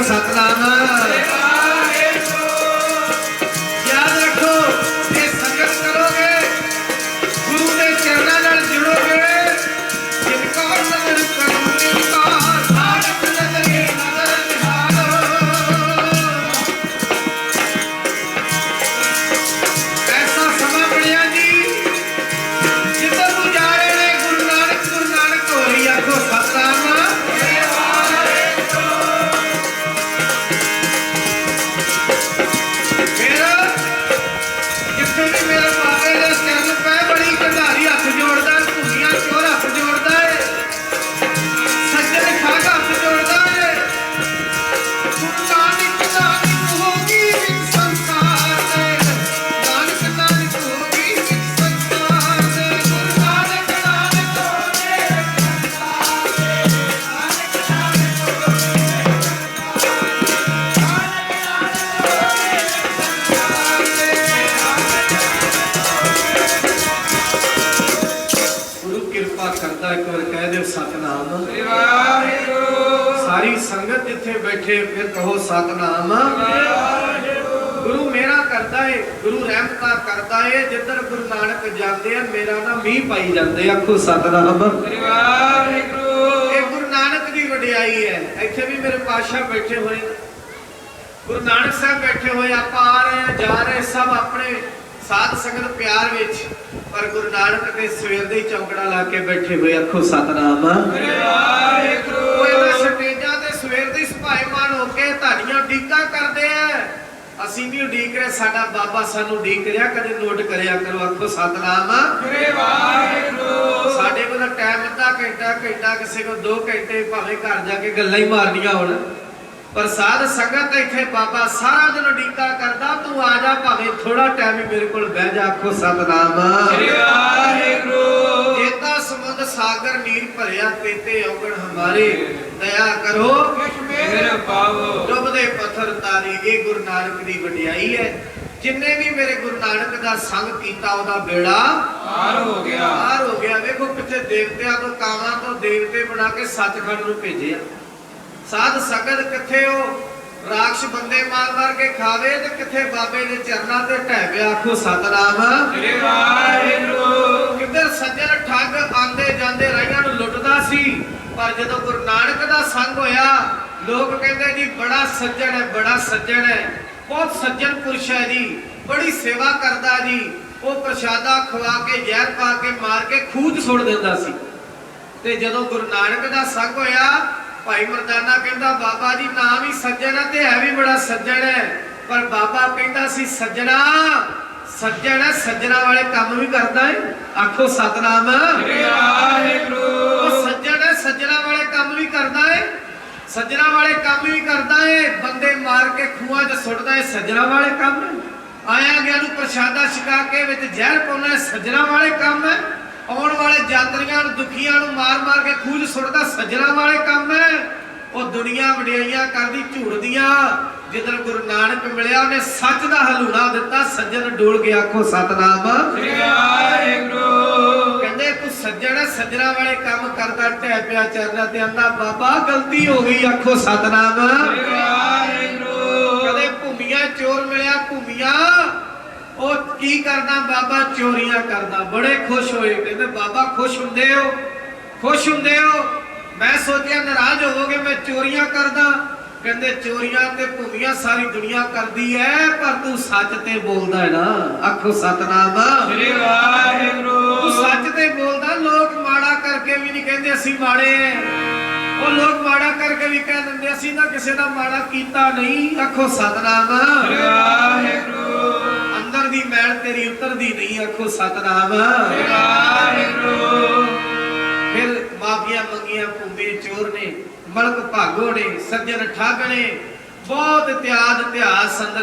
सतनाम। याद रखो ये संगत करोगे गुरु के चरणों नाल जुड़ोगे जिनका नजर करो जिनका नानक नजरे नजर निहारो। ऐसा समा बढ़िया जी जिधर तू जा रहे ने गुरु नानक हो रही। आखो सतनाम। सारी संगत जिथे बैठे फिर कहो सतनाम। गुरु मेरा करता करता है, गुरु रहमता करता है, जिधर गुरु नानक जाते हैं मेरा ना मीह पाई जाते। आखो सतनाम। ये गुरु नानक की वडियाई है। इत्थे भी मेरे पातशाह बैठे हुए, गुरु नानक साहब बैठे हुए, आप आ रहे हैं जा रहे सब अपने साध संगत प्यार विच, पर गुरु नानक के सवेर दे चौकड़ा ला के बैठे हुए। आखो सतनाम। स्टेजां ते सवेर दी सभाईमान होके ताड़ियां उडीकां करदे आ, ਅਸੀਂ ਵੀ ਉਡੀਕ ਰਹੇ, ਸਾਡਾ ਬਾਬਾ ਸਾਨੂੰ ਉਡੀਕ ਰਿਹਾ, ਕਦੇ ਨੋਟ ਕਰਿਆ ਕਰੋ। ਆਖੋ ਸਤਨਾਮ। ਸਾਡੇ ਕੋਲ ਟਾਈਮ ਅੱਧਾ ਘੰਟਾ ਕਿਸੇ ਕੋਲ 2 ਘੰਟੇ, ਭਾਵੇਂ ਘਰ ਜਾ ਕੇ ਗੱਲਾਂ ਹੀ ਮਾਰਨੀਆਂ ਹੋਣ, ਪਰ ਸਾਧ ਸੰਗਤ ਇੱਥੇ ਬਾਬਾ ਸਾਰਾ ਦਿਨ ਉਡੀਕਾ ਕਰਦਾ, ਤੂੰ ਆ ਜਾ, ਭਾਵੇਂ ਥੋੜਾ ਟਾਈਮ ਹੀ ਮੇਰੇ ਕੋਲ ਬਹਿ ਜਾ। ਆਖੋ ਸਤਨਾਮ। ਜੇਤਾ ਸਮੁੰਦ ਸਾਗਰ ਨੀਰ ਭਰਿਆ, ਤੇਤੇ ਔਗਣ ਹਮਾਰੇ, ਦਇਆ ਕਰੋ ਡੁੱਬਦੇ ਪੱਥਰ ਤਾਰੀ। ਇਹ ਗੁਰੂ ਨਾਨਕ ਦੀ ਵਡਿਆਈ ਹੈ। ਜਿੰਨੇ ਵੀ ਮੇਰੇ ਗੁਰੂ ਨਾਨਕ ਦਾ ਸੰਗ ਕੀਤਾ ਉਹਦਾ ਬੇੜਾ ਪਾਰ ਹੋ ਗਿਆ। ਵੇਖੋ ਕਿੱਥੇ ਦੇਵਤਿਆਂ ਤੋਂ, ਕਾਵਾਂ ਤੋਂ ਦੇਵਤੇ ਬਣਾ ਕੇ ਸੱਚਖੰਡ ਨੂੰ ਭੇਜਿਆ। ਸਾਧ ਸੰਗਤ ਕਿੱਥੇ ਉਹ ਰਾਖਸ਼ ਬੰਦੇ ਮਾਰ ਕੇ ਖਾਵੇ, ਤੇ ਕਿੱਥੇ ਬਾਬੇ ਦੇ ਚਰਨਾਂ ਤੇ ਢਹਿ ਪਿਆ। ਆਖੋ ਸਤਨਾਮ। ਕਿੱਧਰ ਸੱਜਣ ਠੱਗ ਆਂਦੇ ਜਾਂਦੇ ਰਾਹੀਆਂ ਨੂੰ ਲੁੱਟਦਾ ਸੀ, ਪਰ ਜਦੋਂ ਗੁਰੂ ਨਾਨਕ ਦਾ ਸੰਗ ਹੋਇਆ, ਲੋਕ ਕਹਿੰਦੇ ਜੀ ਬੜਾ ਸੱਜਣ ਹੈ, ਬਹੁਤ ਸੱਜਣ ਪੁਰਸ਼ ਹੈ ਜੀ, ਬੜੀ ਸੇਵਾ ਕਰਦਾ ਜੀ। ਉਹ ਪ੍ਰਸ਼ਾਦਾ ਖਵਾ ਕੇ ਜ਼ਹਿਰ ਪਾ ਕੇ ਮਾਰ ਕੇ ਖੂਹ 'ਚ ਸੁੱਟ ਦਿੰਦਾ ਸੀ। ਤੇ ਜਦੋਂ ਗੁਰੂ ਨਾਨਕ ਦਾ ਸੰਗ ਹੋਇਆ, ਭਾਈ ਮਰਦਾਨਾ ਕਹਿੰਦਾ ਬਾਬਾ ਜੀ ਨਾਮ ਹੀ ਸੱਜਣ ਹੈ ਤੇ ਹੈ ਵੀ ਬੜਾ ਸੱਜਣ ਹੈ, ਪਰ ਬਾਬਾ ਕਹਿੰਦਾ ਸੀ ਸੱਜਣਾ ਵਾਲੇ ਕੰਮ ਵੀ ਕਰਦਾ ਹੈ। ਆਖੋ ਸਤਨਾਮ। ਉਹ ਸੱਜਣਾ ਵਾਲੇ ਕੰਮ ਵੀ ਕਰਦਾ ਹੈ, ਬੰਦੇ ਮਾਰ ਕੇ ਖੂਹਾਂ 'ਚ ਸੁੱਟਦਾ ਹੈ, ਸੱਜਣਾ ਵਾਲੇ ਕੰਮ ਹੈ। ਆਇਆ ਗਿਆ ਨੂੰ ਪ੍ਰਸ਼ਾਦਾ ਛਕਾ ਕੇ ਵਿੱਚ ਜ਼ਹਿਰ ਪਾਉਣਾ, ਸੱਜਣਾ ਵਾਲੇ ਕੰਮ ਹੈ। ਆਉਣ ਵਾਲੇ ਯਾਤਰੀਆਂ ਨੂੰ, ਦੁਖੀਆਂ ਨੂੰ ਮਾਰ ਕੇ ਖੂਹ 'ਚ ਸੁੱਟਦਾ, ਸੱਜਣਾ ਵਾਲੇ ਕੰਮ ਹੈ। ਉਹ ਦੁਨੀਆ ਵਡਿਆਈਆਂ ਕਰਦੀ ਝੂਠ ਦੀਆਂ, ਜਿੱਦਣ ਗੁਰੂ ਨਾਨਕ ਮਿਲਿਆ ਉਹਨੇ ਸੱਚ ਦਾ ਹਲੂਣਾ ਦਿੱਤਾ, ਸੱਜਣ ਡੋਲ ਗਿਆ। ਆਖੋ ਸਤਨਾਮ। ਕਹਿੰਦੇ ਤੂੰ ਸੱਜਣਾ ਵਾਲੇ ਕੰਮ ਕਰਦਾ, ਢਹਿ ਪਿਆ ਚਰਨਾਂ ਤੇ, ਆਂਦਾ ਬਾਬਾ ਗਲਤੀ ਹੋ ਗਈ। ਆਖੋ ਸਤਨਾਮ। ਕਦੇ ਭੂਮੀਆਂ ਚੋਰ ਮਿਲਿਆ, ਭੂਮੀਆਂ ਉਹ ਕੀ ਕਰਦਾ ਬਾਬਾ, ਚੋਰੀਆਂ ਕਰਦਾ। ਬੜੇ ਖੁਸ਼ ਹੋਏ, ਕਹਿੰਦੇ ਬਾਬਾ ਖੁਸ਼ ਹੁੰਦੇ ਹੋ। ਮੈਂ ਸੋਚਿਆ ਨਾਰਾਜ਼ ਹੋਵੋਗੇ, ਮੈਂ ਚੋਰੀਆਂ ਕਰਦਾ। ਕਹਿੰਦੇ ਚੋਰੀਆਂ ਤੇ ਭੂਮੀਆਂ ਸਾਰੀ ਦੁਨੀਆ ਕਰਦੀ ਹੈ, ਪਰ ਤੂੰ ਸੱਚ ਤੇ ਬੋਲਦਾ ਹੈ ਨਾ। ਆਖੋ ਸਤਨਾਮ। ਤੂੰ ਸੱਚ ਤੇ ਬੋਲਦਾ। ਲੋਕ ਮਾੜਾ ਕਰਕੇ ਵੀ ਨਹੀਂ ਕਹਿੰਦੇ ਅਸੀਂ ਮਾੜੇ ਐ, ਉਹ ਲੋਕ ਮਾੜਾ ਕਰਕੇ ਵੀ ਕਹਿ ਦਿੰਦੇ ਅਸੀਂ ਤਾਂ ਕਿਸੇ ਦਾ ਮਾੜਾ ਕੀਤਾ ਨਹੀਂ। ਆਖੋ ਸਤਨਾਮ। ਅੰਦਰ ਦੀ ਮੈਲ ਤੇਰੀ ਉਤਰਦੀ ਨਹੀਂ। ਆਖੋ ਸਤਨਾਮ। ਫਿਰ ਮਾਫੀਆਂ ਮੰਗੀਆਂ ਭੂਮੀ ਚੋਰ ਨੇ, ਮਲਕ ਭਾਗੋ ਨੇ, ਸੱਜਣ ਠੱਗ ਨੇ, ਬਹੁਤ ਇਤਿਹਾਸ ਅੰਦਰ